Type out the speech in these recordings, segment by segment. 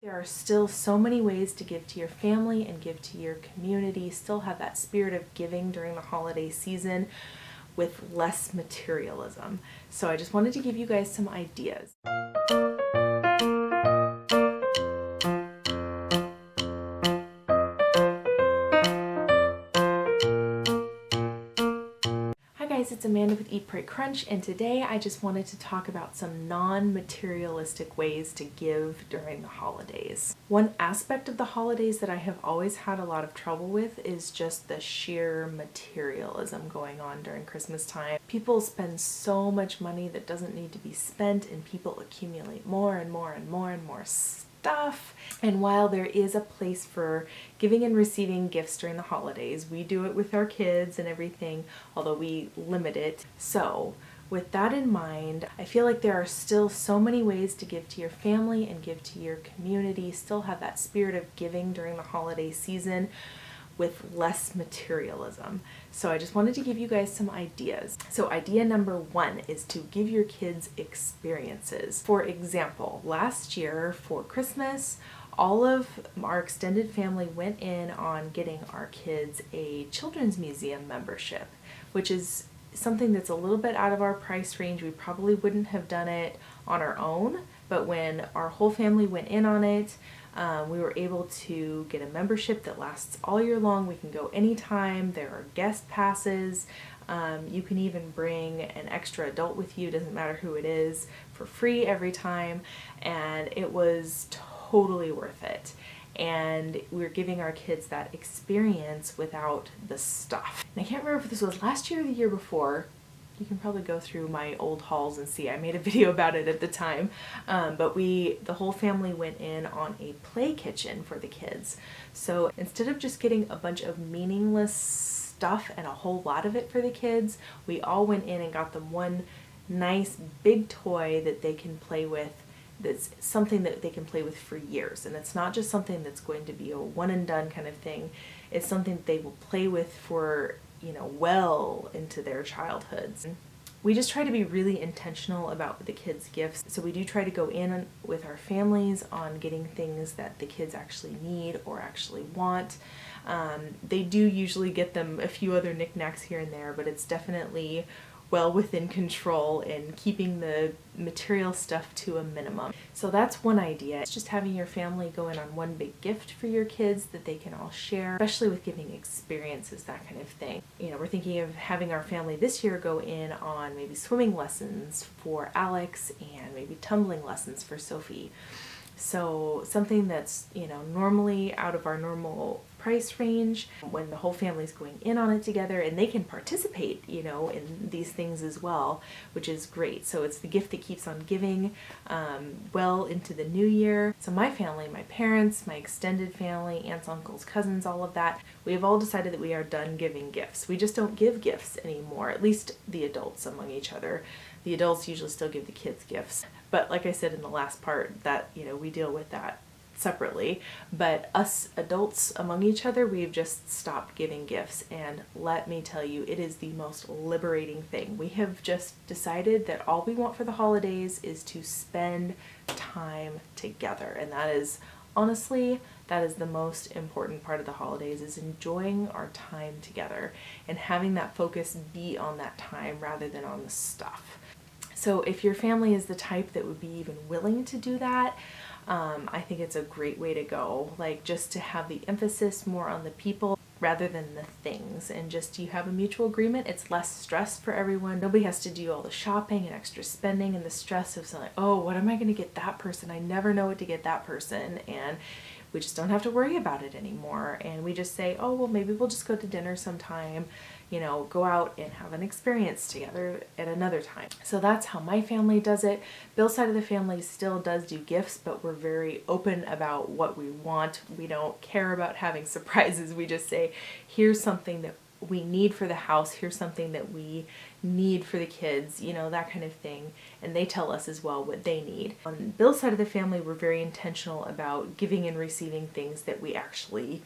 There are still so many ways to give to your family and give to your community, still have that spirit of giving during the holiday season with less materialism. So I just wanted to give you guys some ideas. It's Amanda with Eat, Pray, Crunch, and today I just wanted to talk about some non-materialistic ways to give during the holidays. One aspect of the holidays that I have always had a lot of trouble with is just the sheer materialism going on during Christmas time. People spend so much money that doesn't need to be spent, and people accumulate more and more and more and more stuff. And while there is a place for giving and receiving gifts during the holidays, we do it with our kids and everything, although we limit it. So with that in mind, I feel like there are still so many ways to give to your family and give to your community, still have that spirit of giving during the holiday season with less materialism. So I just wanted to give you guys some ideas. So idea number one is to give your kids experiences. For example, last year for Christmas, all of our extended family went in on getting our kids a children's museum membership, which is something that's a little bit out of our price range. We probably wouldn't have done it on our own, but when our whole family went in on it, we were able to get a membership that lasts all year long. We can go anytime. There are guest passes. You can even bring an extra adult with you, doesn't matter who it is, for free every time. And it was totally worth it. And we're giving our kids that experience without the stuff. And I can't remember if this was last year or the year before. You can probably go through my old hauls and see. I made a video about it at the time. But the whole family went in on a play kitchen for the kids. So instead of just getting a bunch of meaningless stuff and a whole lot of it for the kids, we all went in and got them one nice big toy that they can play with, that's something that they can play with for years. And it's not just something that's going to be a one and done kind of thing. It's something that they will play with for, well into their childhoods. We just try to be really intentional about the kids' gifts. So we do try to go in with our families on getting things that the kids actually need or actually want. They do usually get them a few other knickknacks here and there, but it's definitely well within control and keeping the material stuff to a minimum. So that's one idea. It's just having your family go in on one big gift for your kids that they can all share, especially with giving experiences, that kind of thing. We're thinking of having our family this year go in on maybe swimming lessons for Alex and maybe tumbling lessons for Sophie. So something that's, normally out of our normal price range, when the whole family's going in on it together, and they can participate, in these things as well, which is great. So it's the gift that keeps on giving well into the new year. So my family, my parents, my extended family, aunts, uncles, cousins, all of that, we have all decided that we are done giving gifts. We just don't give gifts anymore, at least the adults among each other. The adults usually still give the kids gifts. But like I said in the last part, that, we deal with that separately. But us adults among each other, we've just stopped giving gifts. And let me tell you, it is the most liberating thing. We have just decided that all we want for the holidays is to spend time together. And that is, honestly, that is the most important part of the holidays, is enjoying our time together and having that focus be on that time rather than on the stuff. So if your family is the type that would be even willing to do that, I think it's a great way to go, just to have the emphasis more on the people rather than the things, and just you have a mutual agreement. It's less stress for everyone. Nobody has to do all the shopping and extra spending and the stress of saying, oh, what am I going to get that person? I never know what to get that person. And we just don't have to worry about it anymore. And we just say, oh, well, maybe we'll just go to dinner sometime, go out and have an experience together at another time. So that's how my family does it. Bill's side of the family still does do gifts, but we're very open about what we want. We don't care about having surprises. We just say, here's something that we need for the house. Here's something that we need for the kids, that kind of thing. And they tell us as well what they need. On Bill's side of the family, we're very intentional about giving and receiving things that we actually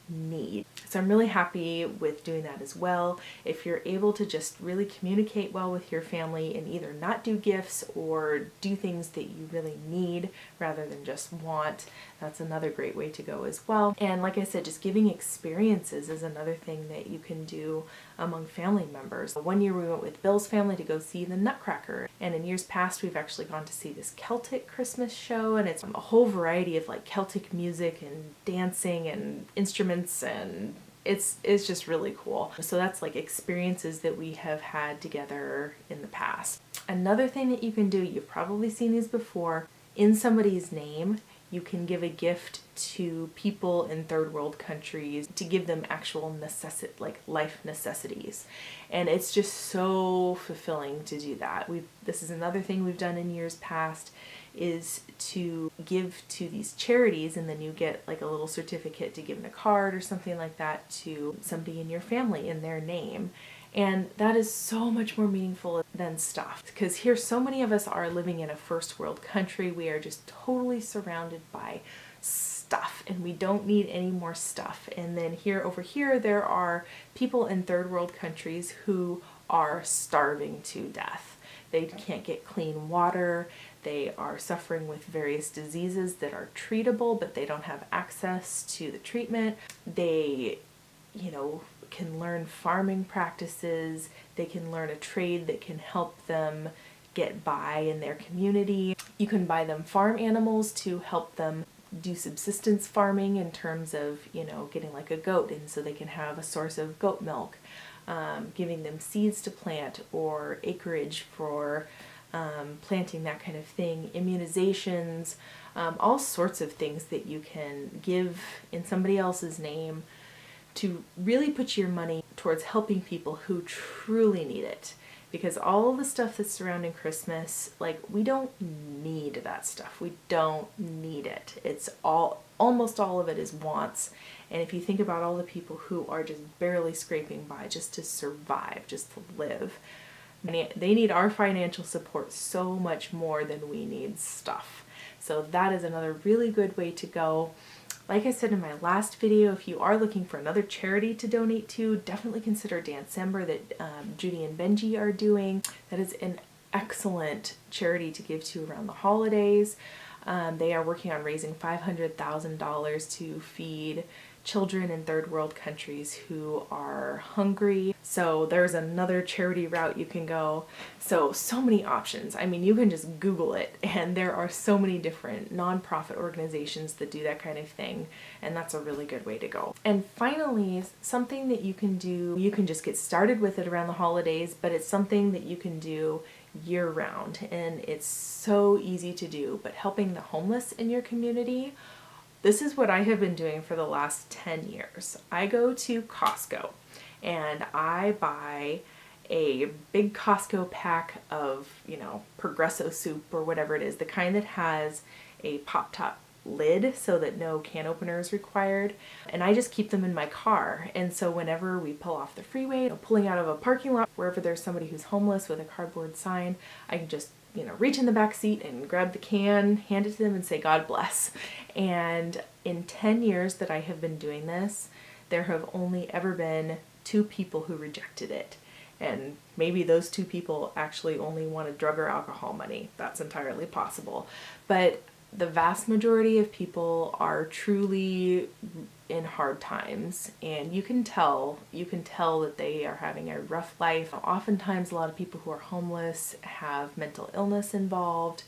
need. So I'm really happy with doing that as well. If you're able to just really communicate well with your family and either not do gifts or do things that you really need rather than just want, that's another great way to go as well. And like I said, just giving experiences is another thing that you can do among family members. One year we went with Bill's family to go see the Nutcracker, and in years past we've actually gone to see this Celtic Christmas show, and it's a whole variety of like Celtic music and dancing and instruments, and it's just really cool. So that's like experiences that we have had together in the past. Another thing that you can do, you've probably seen these before, in somebody's name, you can give a gift to people in third world countries to give them actual life necessities. And it's just so fulfilling to do that. This is another thing we've done in years past, is to give to these charities, and then you get like a little certificate to give in a card or something like that to somebody in your family in their name. And that is so much more meaningful than stuff, because here so many of us are living in a first world country. We are just totally surrounded by stuff, and we don't need any more stuff. And then over here there are people in third world countries who are starving to death. They can't get clean water. They are suffering with various diseases that are treatable, but they don't have access to the treatment. They, can learn farming practices. They can learn a trade that can help them get by in their community. You can buy them farm animals to help them do subsistence farming in terms of, getting like a goat, and so they can have a source of goat milk. Giving them seeds to plant or acreage for planting, that kind of thing, immunizations, all sorts of things that you can give in somebody else's name to really put your money towards helping people who truly need it. Because all the stuff that's surrounding Christmas, we don't need that stuff. We don't need it. It's almost all of it is wants. And if you think about all the people who are just barely scraping by just to survive, just to live, they need our financial support so much more than we need stuff. So that is another really good way to go. Like I said in my last video, if you are looking for another charity to donate to, definitely consider December that Judy and Benji are doing. That is an excellent charity to give to around the holidays. They are working on raising $500,000 to feed children in third world countries who are hungry. So there's another charity route you can go. So many options. I mean, you can just Google it, and there are so many different nonprofit organizations that do that kind of thing, and that's a really good way to go. And finally, something that you can do, you can just get started with it around the holidays, but it's something that you can do year round, and it's so easy to do. But helping the homeless in your community, this is what I have been doing for the last 10 years. I go to Costco and I buy a big Costco pack of, Progresso soup or whatever it is, the kind that has a pop-top lid so that no can opener is required. And I just keep them in my car. And so whenever we pull off the freeway, pulling out of a parking lot, wherever there's somebody who's homeless with a cardboard sign, I can just reach in the back seat and grab the can, hand it to them, and say, God bless. And in 10 years that I have been doing this, there have only ever been 2 people who rejected it. And maybe those 2 people actually only wanted drug or alcohol money. That's entirely possible. But the vast majority of people are truly in hard times, and you can tell that they are having a rough life. Oftentimes a lot of people who are homeless have mental illness involved.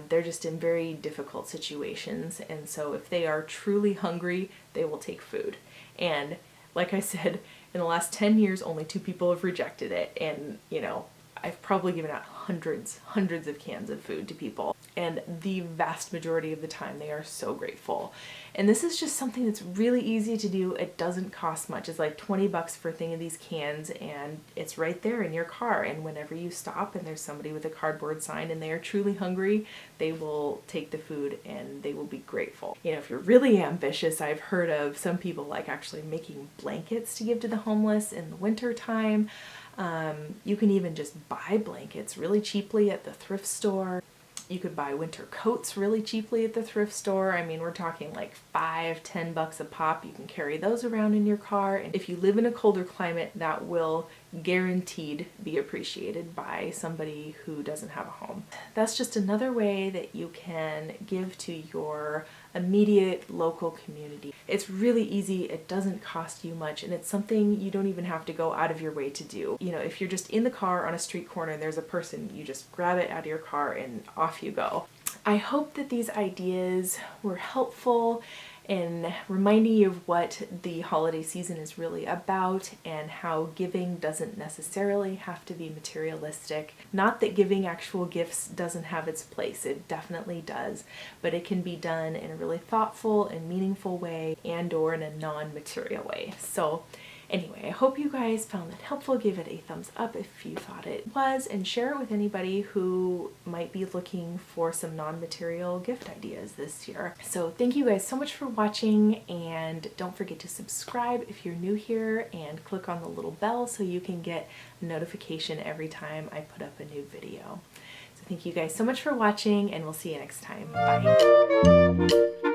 They're just in very difficult situations, and so if they are truly hungry, they will take food. And like I said, in the last 10 years only 2 people have rejected it, and I've probably given out hundreds of cans of food to people, and the vast majority of the time they are so grateful. And this is just something that's really easy to do. It doesn't cost much. It's like $20 for a thing of these cans, and it's right there in your car. And whenever you stop and there's somebody with a cardboard sign and they are truly hungry, they will take the food and they will be grateful. If you're really ambitious, I've heard of some people actually making blankets to give to the homeless in the winter time. You can even just buy blankets really cheaply at the thrift store. You could buy winter coats really cheaply at the thrift store. I mean, we're talking like $5-10 a pop. You can carry those around in your car. And if you live in a colder climate, that will guaranteed be appreciated by somebody who doesn't have a home. That's just another way that you can give to your immediate local community. It's really easy, it doesn't cost you much, and it's something you don't even have to go out of your way to do. You know, if you're just in the car on a street corner and there's a person, you just grab it out of your car and off you go. I hope that these ideas were helpful in reminding you of what the holiday season is really about and how giving doesn't necessarily have to be materialistic. Not that giving actual gifts doesn't have its place, it definitely does, but it can be done in a really thoughtful and meaningful way and or in a non-material way. So anyway, I hope you guys found that helpful. Give it a thumbs up if you thought it was, and share it with anybody who might be looking for some non-material gift ideas this year. So thank you guys so much for watching, and don't forget to subscribe if you're new here and click on the little bell so you can get a notification every time I put up a new video. So thank you guys so much for watching, and we'll see you next time. Bye.